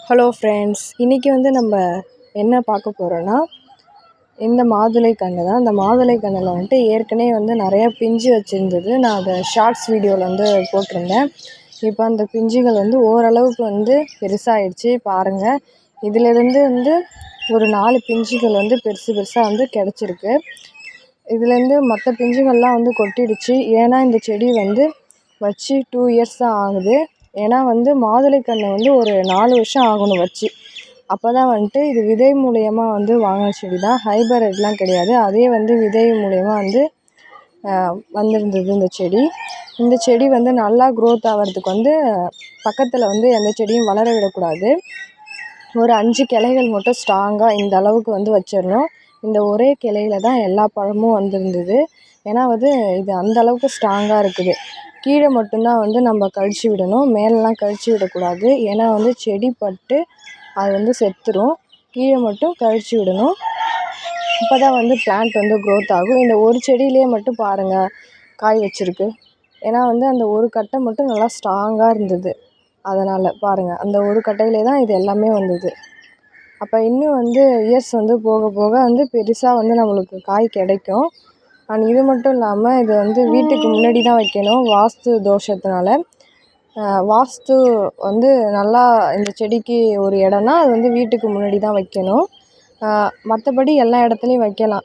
Hello friends, இன்றைக்கி நம்ம என்ன பார்க்க போகிறோன்னா, இந்த மாதுளை கன்று தான். இந்த மாதுளை கன்றில் வந்துட்டு ஏற்கனவே நிறையா பிஞ்சு வச்சுருந்தது. நான் அதை ஷார்ட்ஸ் வீடியோவில் போட்டிருந்தேன். இப்போ அந்த பிஞ்சுகள் ஓரளவுக்கு பெருசாகிடுச்சு பாருங்கள். இதிலேருந்து ஒரு 4 பிஞ்சுகள் பெருசு பெருசாக கிடச்சிருக்கு. இதுலேருந்து மற்ற பிஞ்சுகள்லாம் கொட்டிடுச்சு. ஏன்னா இந்த செடி வச்சு 2 இயர்ஸ் தான் ஆகுது. ஏன்னா மாதுளை கன்று ஒரு 4 வருஷம் ஆகணும் வச்சு. அப்போ தான் இது விதை மூலயமா வாங்கின செடி தான், ஹைபிரிட்லாம் கிடையாது. அதே விதை மூலயமா வந்திருந்தது இந்த செடி. இந்த செடி நல்லா க்ரோத் ஆகிறதுக்கு பக்கத்தில் எந்த செடியும் வளர விடக்கூடாது. ஒரு 5 கிளைகள் மட்டும் ஸ்ட்ராங்காக இந்த அளவுக்கு வச்சிடணும். இந்த ஒரே கிளையில தான் எல்லா பழமும் வந்திருந்தது. ஏன்னா இது அந்த அளவுக்கு ஸ்ட்ராங்காக இருக்குது. கீழே மட்டும்தான் நம்ம கழிச்சு விடணும், மேலெலாம் கழிச்சு விடக்கூடாது. ஏன்னா செடி பட்டு அது செத்துரும். கீழே மட்டும் கழிச்சு விடணும். அப்போ தான் பிளான்ட் க்ரோத் ஆகும். இந்த ஒரு செடியிலே மட்டும் பாருங்கள் காய் வச்சுருக்கு. ஏன்னா அந்த ஒரு கட்டை மட்டும் நல்லா ஸ்ட்ராங்காக இருந்தது. அதனால் பாருங்கள், அந்த ஒரு கட்டையிலே தான் இது எல்லாமே வந்தது. அப்போ இன்னும் இயர்ஸ் போக போக பெருசாக நம்மளுக்கு காய் கிடைக்கும். அண்ட் இது மட்டும் இல்லாமல் இது வீட்டுக்கு முன்னாடி தான் வைக்கணும், வாஸ்து தோஷத்தினால. வாஸ்து நல்லா இந்த செடிக்கு ஒரு இடம்னா அது வீட்டுக்கு முன்னாடி தான் வைக்கணும். மற்றபடி எல்லா இடத்துலையும் வைக்கலாம்.